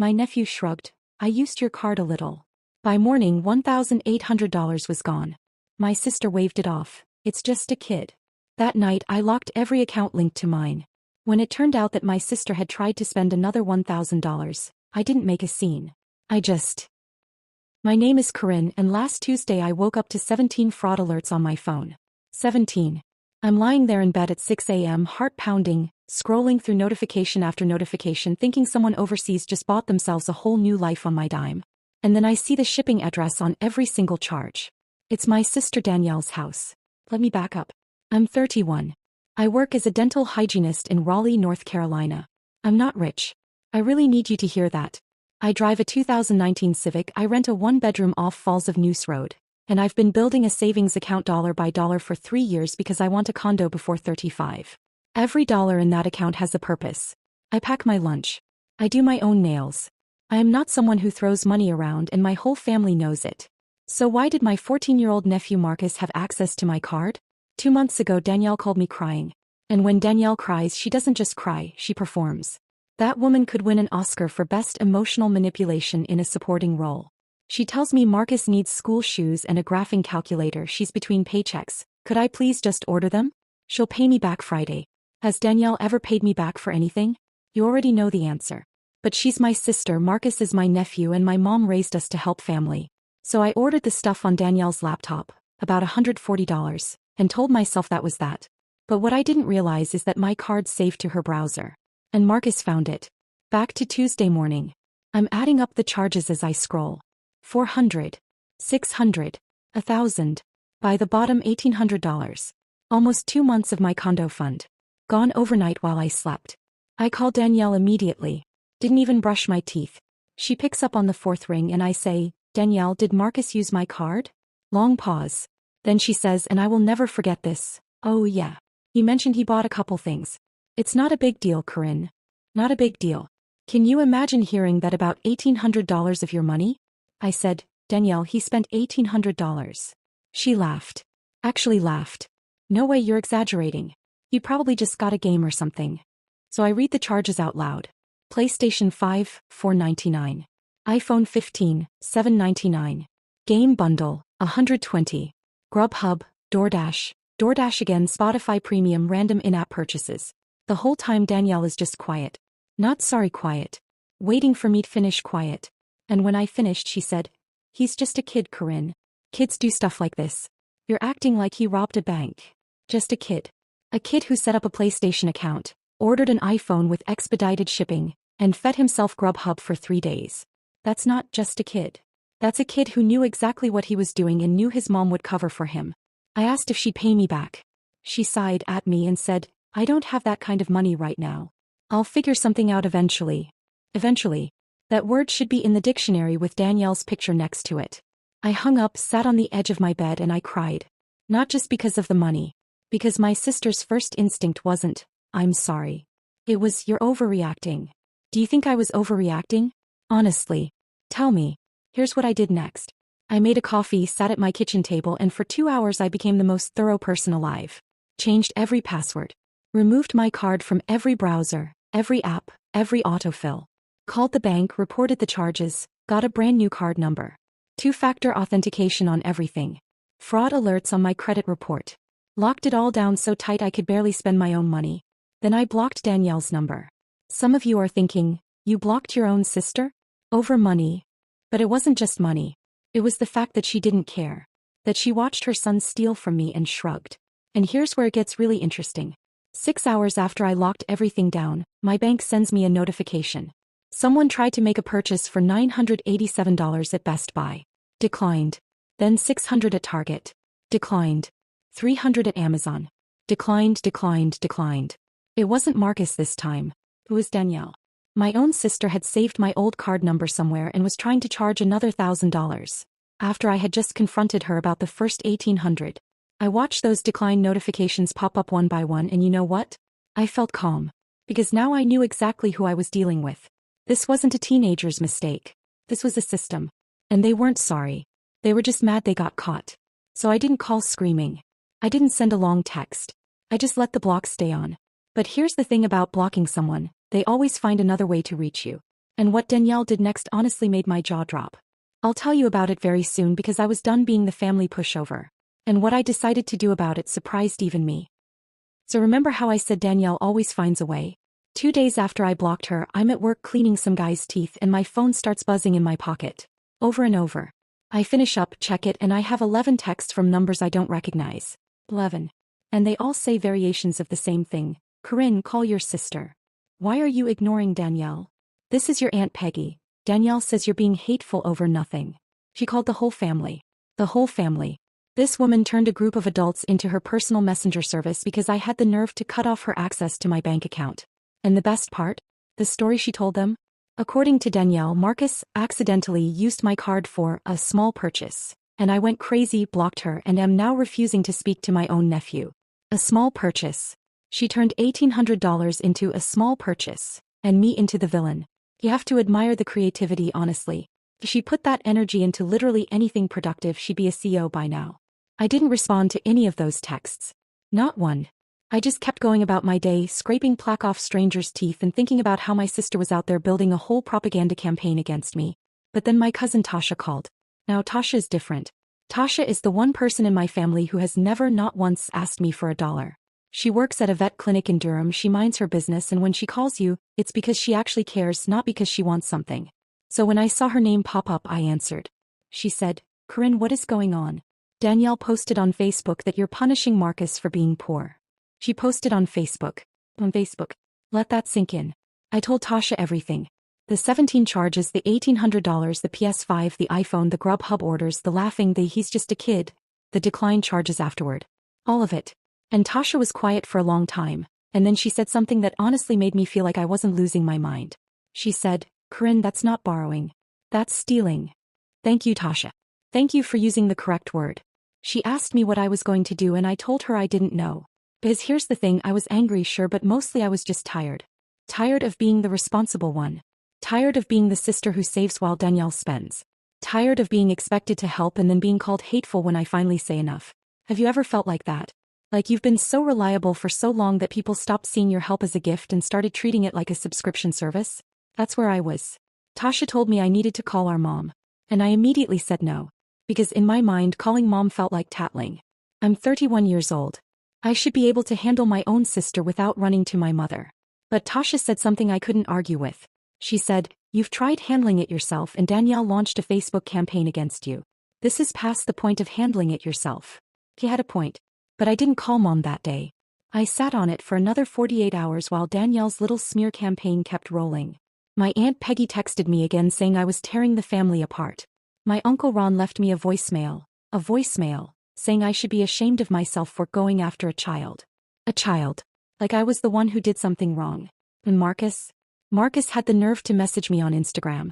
My nephew shrugged. I used your card a little. By morning, $1,800 was gone. My sister waved it off. It's just a kid. That night, I locked every account linked to mine. When it turned out that my sister had tried to spend another $1,000, I didn't make a scene. My name is Corinne, and last Tuesday I woke up to 17 fraud alerts on my phone. 17. I'm lying there in bed at 6 a.m., heart pounding, scrolling through notification after notification, thinking someone overseas just bought themselves a whole new life on my dime. And then I see the shipping address on every single charge. It's my sister Danielle's house. Let me back up. I'm 31. I work as a dental hygienist in Raleigh, North Carolina. I'm not rich. I really need you to hear that. I drive a 2019 Civic. I rent a one-bedroom off Falls of Neuse Road. And I've been building a savings account dollar by dollar for 3 years because I want a condo before 35. Every dollar in that account has a purpose. I pack my lunch. I do my own nails. I am not someone who throws money around, and my whole family knows it. So why did my 14-year-old nephew Marcus have access to my card? 2 months ago Danielle called me crying. And when Danielle cries, she doesn't just cry, she performs. That woman could win an Oscar for Best Emotional Manipulation in a Supporting Role. She tells me Marcus needs school shoes and a graphing calculator. She's between paychecks. Could I please just order them? She'll pay me back Friday. Has Danielle ever paid me back for anything? You already know the answer. But she's my sister, Marcus is my nephew, and my mom raised us to help family. So I ordered the stuff on Danielle's laptop, about $140, and told myself that was that. But what I didn't realize is that my card's saved to her browser. And Marcus found it. Back to Tuesday morning. I'm adding up the charges as I scroll. 400. 600. 1,000. By the bottom $1,800. Almost 2 months of my condo fund. Gone overnight while I slept. I call Danielle immediately. Didn't even brush my teeth. She picks up on the 4th ring and I say, Danielle, did Marcus use my card? Long pause. Then she says, and I will never forget this. Oh yeah. He mentioned he bought a couple things. It's not a big deal, Corinne. Not a big deal. Can you imagine hearing that about $1,800 of your money? I said, Danielle, he spent $1,800. She laughed. Actually laughed. No way, you're exaggerating. You probably just got a game or something. So I read the charges out loud. PlayStation 5, $499. iPhone 15, $799. Game bundle, $120. Grubhub, DoorDash again, Spotify Premium, random in-app purchases. The whole time Danielle is just quiet. Not sorry quiet. Waiting for me to finish quiet. And when I finished she said, he's just a kid, Corinne. Kids do stuff like this. You're acting like he robbed a bank. Just a kid. A kid who set up a PlayStation account, ordered an iPhone with expedited shipping, and fed himself Grubhub for 3 days. That's not just a kid. That's a kid who knew exactly what he was doing and knew his mom would cover for him. I asked if she'd pay me back. She sighed at me and said, I don't have that kind of money right now. I'll figure something out eventually. Eventually. That word should be in the dictionary with Danielle's picture next to it. I hung up, sat on the edge of my bed, and I cried. Not just because of the money. Because my sister's first instinct wasn't, I'm sorry. It was, you're overreacting. Do you think I was overreacting? Honestly. Tell me. Here's what I did next. I made a coffee, sat at my kitchen table, and for 2 hours I became the most thorough person alive. Changed every password. Removed my card from every browser, every app, every autofill. Called the bank, reported the charges, got a brand new card number. 2-factor authentication on everything. Fraud alerts on my credit report. Locked it all down so tight I could barely spend my own money. Then I blocked Danielle's number. Some of you are thinking, you blocked your own sister? Over money. But it wasn't just money. It was the fact that she didn't care. That she watched her son steal from me and shrugged. And here's where it gets really interesting. 6 hours after I locked everything down, my bank sends me a notification. Someone tried to make a purchase for $987 at Best Buy. Declined. Then $600 at Target. Declined. $300 at Amazon. Declined. It wasn't Marcus this time. It was Danielle. My own sister had saved my old card number somewhere and was trying to charge another $1,000. After I had just confronted her about the first $1,800. I watched those decline notifications pop up one by one, and you know what? I felt calm. Because now I knew exactly who I was dealing with. This wasn't a teenager's mistake. This was a system. And they weren't sorry. They were just mad they got caught. So I didn't call screaming. I didn't send a long text. I just let the block stay on. But here's the thing about blocking someone. They always find another way to reach you. And what Danielle did next honestly made my jaw drop. I'll tell you about it very soon because I was done being the family pushover. And what I decided to do about it surprised even me. So remember how I said Danielle always finds a way? 2 days after I blocked her, I'm at work cleaning some guy's teeth and my phone starts buzzing in my pocket. Over and over. I finish up, check it, and I have 11 texts from numbers I don't recognize. 11. And they all say variations of the same thing. Corinne, call your sister. Why are you ignoring Danielle? This is your Aunt Peggy. Danielle says you're being hateful over nothing. She called the whole family. The whole family. This woman turned a group of adults into her personal messenger service because I had the nerve to cut off her access to my bank account. And the best part? The story she told them? According to Danielle, Marcus accidentally used my card for a small purchase. And I went crazy, blocked her, and am now refusing to speak to my own nephew. A small purchase. She turned $1,800 into a small purchase. And me into the villain. You have to admire the creativity, honestly. If she put that energy into literally anything productive, she'd be a CEO by now. I didn't respond to any of those texts. Not one. I just kept going about my day, scraping plaque off strangers' teeth and thinking about how my sister was out there building a whole propaganda campaign against me. But then my cousin Tasha called. Now Tasha is different. Tasha is the one person in my family who has never not once asked me for $1. She works at a vet clinic in Durham, she minds her business, and when she calls you, it's because she actually cares, not because she wants something. So when I saw her name pop up, I answered. She said, Corinne, what is going on? Danielle posted on Facebook that you're punishing Marcus for being poor. She posted on Facebook. On Facebook. Let that sink in. I told Tasha everything. The 17 charges, the $1,800, the PS5, the iPhone, the Grubhub orders, the laughing, the he's just a kid, the declined charges afterward. All of it. And Tasha was quiet for a long time, and then she said something that honestly made me feel like I wasn't losing my mind. She said, Corinne, that's not borrowing. That's stealing. Thank you, Tasha. Thank you for using the correct word. She asked me what I was going to do and I told her I didn't know. Because here's the thing, I was angry, sure, but mostly I was just tired. Tired of being the responsible one. Tired of being the sister who saves while Danielle spends. Tired of being expected to help and then being called hateful when I finally say enough. Have you ever felt like that? Like you've been so reliable for so long that people stopped seeing your help as a gift and started treating it like a subscription service? That's where I was. Tasha told me I needed to call our mom. And I immediately said no. Because in my mind, calling mom felt like tattling. I'm 31 years old. I should be able to handle my own sister without running to my mother. But Tasha said something I couldn't argue with. She said, you've tried handling it yourself and Danielle launched a Facebook campaign against you. This is past the point of handling it yourself. He had a point. But I didn't call mom that day. I sat on it for another 48 hours while Danielle's little smear campaign kept rolling. My Aunt Peggy texted me again saying I was tearing the family apart. My Uncle Ron left me a voicemail, saying I should be ashamed of myself for going after a child. A child. Like I was the one who did something wrong. And Marcus had the nerve to message me on Instagram.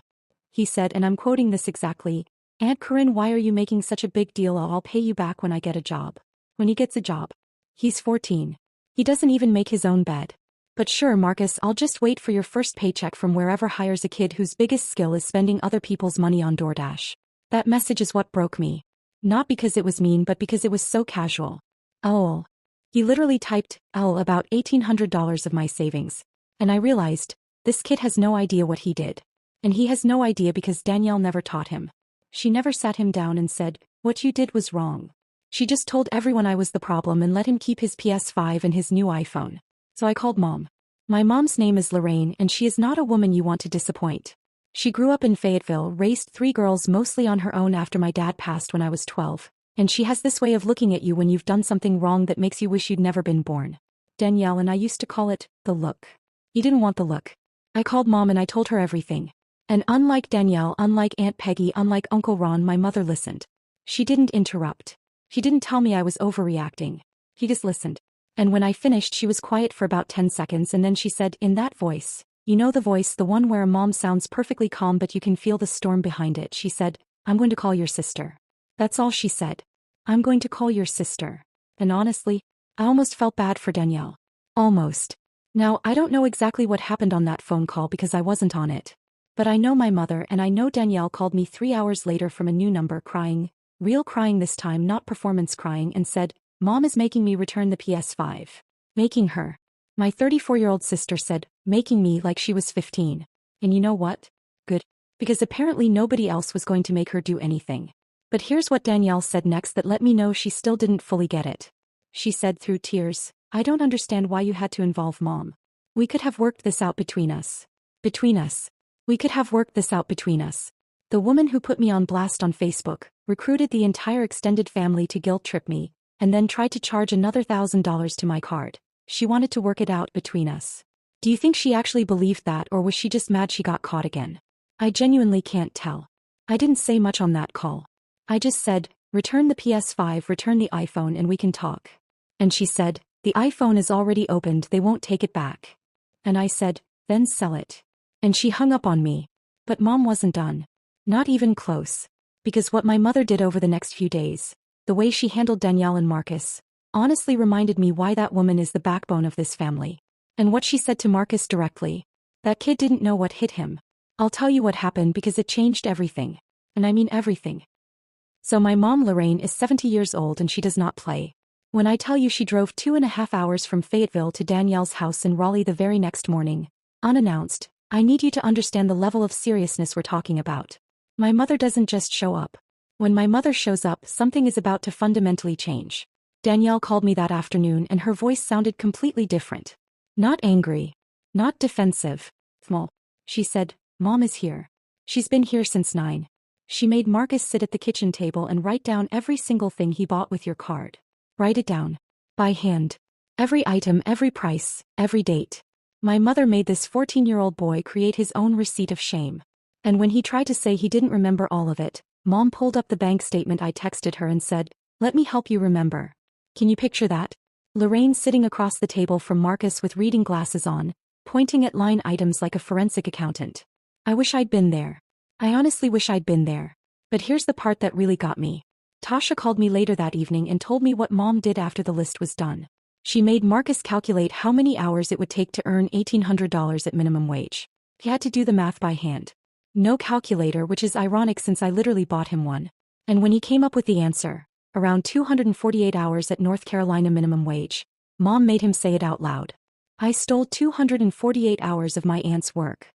He said, and I'm quoting this exactly, Aunt Corinne, why are you making such a big deal? I'll pay you back when I get a job. When he gets a job. He's 14. He doesn't even make his own bed. But sure, Marcus, I'll just wait for your first paycheck from wherever hires a kid whose biggest skill is spending other people's money on DoorDash. That message is what broke me. Not because it was mean, but because it was so casual. Oh. He literally typed, about $1,800 of my savings. And I realized, this kid has no idea what he did. And he has no idea because Danielle never taught him. She never sat him down and said, what you did was wrong. She just told everyone I was the problem and let him keep his PS5 and his new iPhone. So I called mom. My mom's name is Lorraine and she is not a woman you want to disappoint. She grew up in Fayetteville, raised 3 girls mostly on her own after my dad passed when I was 12, and she has this way of looking at you when you've done something wrong that makes you wish you'd never been born. Danielle and I used to call it, the look. He didn't want the look. I called mom and I told her everything. And unlike Danielle, unlike Aunt Peggy, unlike Uncle Ron, my mother listened. She didn't interrupt. She didn't tell me I was overreacting. He just listened. And when I finished, she was quiet for about 10 seconds and then she said, in that voice, you know the voice, the one where a mom sounds perfectly calm but you can feel the storm behind it, she said, I'm going to call your sister. That's all she said. I'm going to call your sister. And honestly, I almost felt bad for Danielle. Almost. Now, I don't know exactly what happened on that phone call because I wasn't on it. But I know my mother and I know Danielle called me 3 hours later from a new number crying, real crying this time, not performance crying, and said, Mom is making me return the PS5. Making her. My 34-year-old sister said, making me like she was 15. And you know what? because apparently nobody else was going to make her do anything. But here's what Danielle said next that let me know she still didn't fully get it. She said through tears, "I don't understand why you had to involve Mom. We could have worked this out between us. Between us. We could have worked this out between us. The woman who put me on blast on Facebook, recruited the entire extended family to guilt trip me, and then tried to charge another $1,000 to my card. She wanted to work it out between us. Do you think she actually believed that, or was she just mad she got caught again? I genuinely can't tell. I didn't say much on that call. I just said, return the PS5, return the iPhone, and we can talk. And she said, the iPhone is already opened, they won't take it back. And I said, then sell it. And she hung up on me. But Mom wasn't done. Not even close. Because what my mother did over the next few days, the way she handled Danielle and Marcus, honestly reminded me why that woman is the backbone of this family. And what she said to Marcus directly. That kid didn't know what hit him. I'll tell you what happened because it changed everything. And I mean everything. So my mom Lorraine is 70 years old and she does not play. When I tell you she drove 2.5 hours from Fayetteville to Danielle's house in Raleigh the very next morning, unannounced, I need you to understand the level of seriousness we're talking about. My mother doesn't just show up. When my mother shows up, something is about to fundamentally change. Danielle called me that afternoon and her voice sounded completely different. Not angry. Not defensive. Small. She said, Mom is here. She's been here since 9. She made Marcus sit at the kitchen table and write down every single thing he bought with your card. Write it down. By hand. Every item, every price, every date. My mother made this 14-year-old boy create his own receipt of shame. And when he tried to say he didn't remember all of it, Mom pulled up the bank statement I texted her and said, let me help you remember. Can you picture that? Lorraine sitting across the table from Marcus with reading glasses on, pointing at line items like a forensic accountant. I wish I'd been there. I honestly wish I'd been there. But here's the part that really got me. Tasha called me later that evening and told me what Mom did after the list was done. She made Marcus calculate how many hours it would take to earn $1,800 at minimum wage. He had to do the math by hand. No calculator, which is ironic since I literally bought him one. And when he came up with the answer, around 248 hours at North Carolina minimum wage, Mom made him say it out loud. I stole 248 hours of my aunt's work.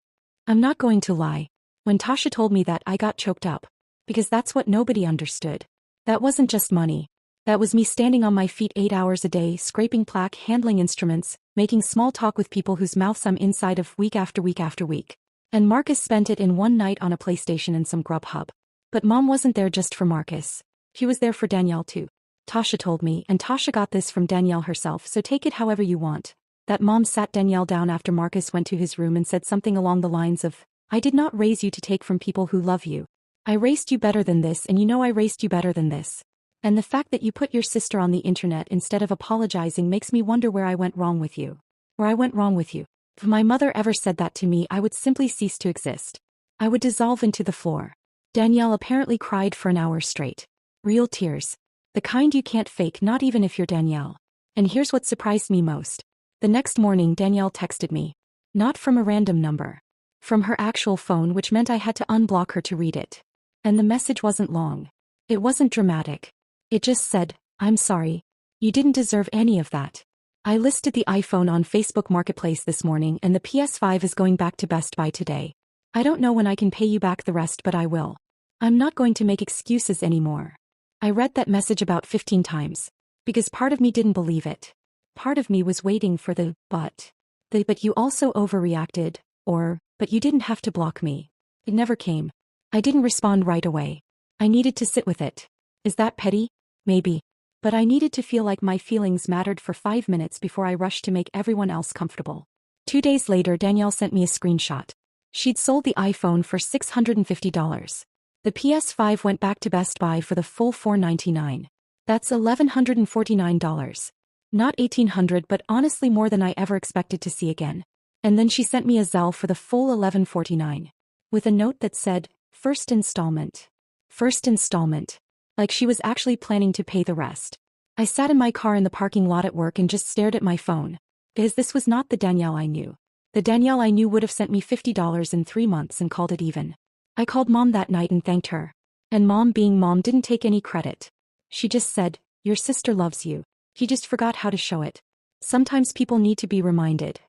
I'm not going to lie. When Tasha told me that, I got choked up. Because that's what nobody understood. That wasn't just money. That was me standing on my feet 8 hours a day, scraping plaque, handling instruments, making small talk with people whose mouths I'm inside of week after week after week. And Marcus spent it in one night on a PlayStation and some Grubhub. But Mom wasn't there just for Marcus. She was there for Danielle too. Tasha told me, and Tasha got this from Danielle herself, so take it however you want, that Mom sat Danielle down after Marcus went to his room and said something along the lines of, I did not raise you to take from people who love you. I raised you better than this, and you know I raised you better than this. And the fact that you put your sister on the internet instead of apologizing makes me wonder where I went wrong with you. Where I went wrong with you. If my mother ever said that to me, I would simply cease to exist. I would dissolve into the floor. Danielle apparently cried for an hour straight. Real tears. The kind you can't fake, not even if you're Danielle. And here's what surprised me most. The next morning Danielle texted me. Not from a random number. From her actual phone, which meant I had to unblock her to read it. And the message wasn't long. It wasn't dramatic. It just said, I'm sorry. You didn't deserve any of that. I listed the iPhone on Facebook Marketplace this morning and the PS5 is going back to Best Buy today. I don't know when I can pay you back the rest, but I will. I'm not going to make excuses anymore. I read that message about 15 times. Because part of me didn't believe it. Part of me was waiting for the but you also overreacted, or, but you didn't have to block me. It never came. I didn't respond right away. I needed to sit with it. Is that petty? Maybe. But I needed to feel like my feelings mattered for 5 minutes before I rushed to make everyone else comfortable. 2 days later Danielle sent me a screenshot. She'd sold the iPhone for $650. The PS5 went back to Best Buy for the full $499. That's $1,149. Not $1,800, but honestly more than I ever expected to see again. And then she sent me a Zelle for the full $1,149. With a note that said, First installment. First installment. Like she was actually planning to pay the rest. I sat in my car in the parking lot at work and just stared at my phone. Because this was not the Danielle I knew. The Danielle I knew would have sent me $50 in 3 months and called it even. I called Mom that night and thanked her. And Mom, being Mom, didn't take any credit. She just said, your sister loves you. He just forgot how to show it. Sometimes people need to be reminded.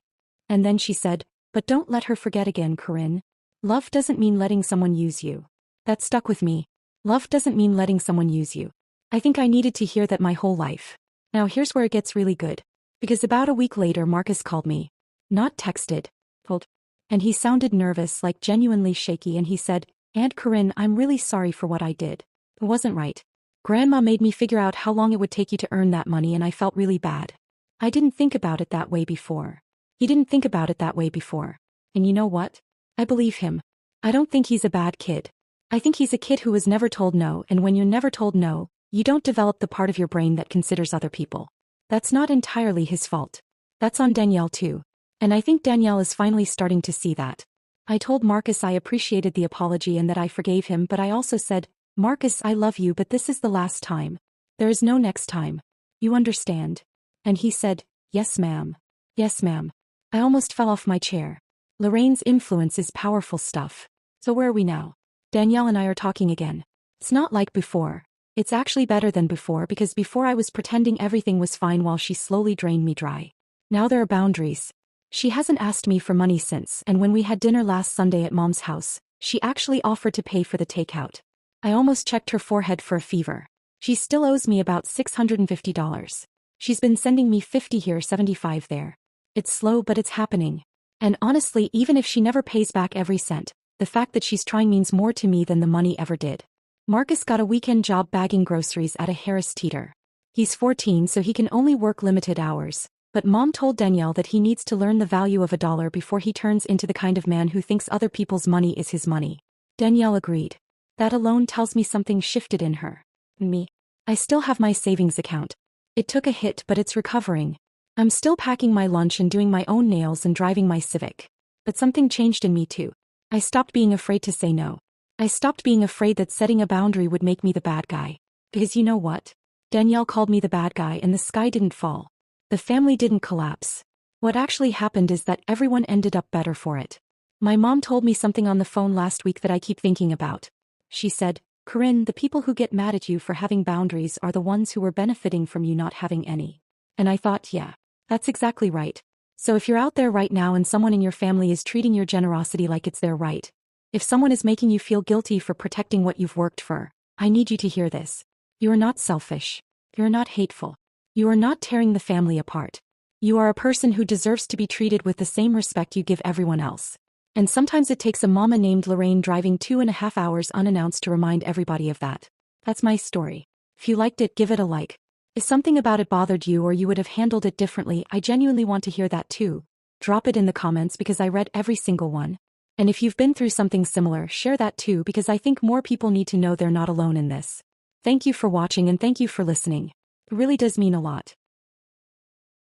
And then she said, but don't let her forget again, Corinne. Love doesn't mean letting someone use you. That stuck with me. Love doesn't mean letting someone use you. I think I needed to hear that my whole life. Now here's where it gets really good. Because about a week later Marcus called me. Not texted. Told. And he sounded nervous, like genuinely shaky, and he said, "Aunt Corinne, I'm really sorry for what I did. It wasn't right. Grandma made me figure out how long it would take you to earn that money and I felt really bad. I didn't think about it that way before." He didn't think about it that way before. And you know what? I believe him. I don't think he's a bad kid. I think he's a kid who was never told no, and when you're never told no, you don't develop the part of your brain that considers other people. That's not entirely his fault. That's on Danielle too. And I think Danielle is finally starting to see that. I told Marcus I appreciated the apology and that I forgave him, but I also said, "Marcus, I love you, but this is the last time. There is no next time. You understand?" And he said, "Yes, ma'am. Yes, ma'am." I almost fell off my chair. Lorraine's influence is powerful stuff. So where are we now? Danielle and I are talking again. It's not like before. It's actually better than before, because before I was pretending everything was fine while she slowly drained me dry. Now there are boundaries. She hasn't asked me for money since, and when we had dinner last Sunday at Mom's house, she actually offered to pay for the takeout. I almost checked her forehead for a fever. She still owes me about $650. She's been sending me 50 here, 75 there. It's slow, but it's happening. And honestly, even if she never pays back every cent, the fact that she's trying means more to me than the money ever did. Marcus got a weekend job bagging groceries at a Harris Teeter. He's 14, so he can only work limited hours, but Mom told Danielle that he needs to learn the value of $1 before he turns into the kind of man who thinks other people's money is his money. Danielle agreed. That alone tells me something shifted in her. Me. I still have my savings account. It took a hit, but it's recovering. I'm still packing my lunch and doing my own nails and driving my Civic. But something changed in me too. I stopped being afraid to say no. I stopped being afraid that setting a boundary would make me the bad guy. Because you know what? Danielle called me the bad guy and the sky didn't fall. The family didn't collapse. What actually happened is that everyone ended up better for it. My mom told me something on the phone last week that I keep thinking about. She said, "Corinne, the people who get mad at you for having boundaries are the ones who were benefiting from you not having any." And I thought, yeah. That's exactly right. So if you're out there right now and someone in your family is treating your generosity like it's their right, if someone is making you feel guilty for protecting what you've worked for, I need you to hear this. You are not selfish. You are not hateful. You are not tearing the family apart. You are a person who deserves to be treated with the same respect you give everyone else. And sometimes it takes a mama named Lorraine driving 2.5 hours unannounced to remind everybody of that. That's my story. If you liked it, give it a like. If something about it bothered you or you would have handled it differently, I genuinely want to hear that too. Drop it in the comments because I read every single one. And if you've been through something similar, share that too because I think more people need to know they're not alone in this. Thank you for watching and thank you for listening. It really does mean a lot.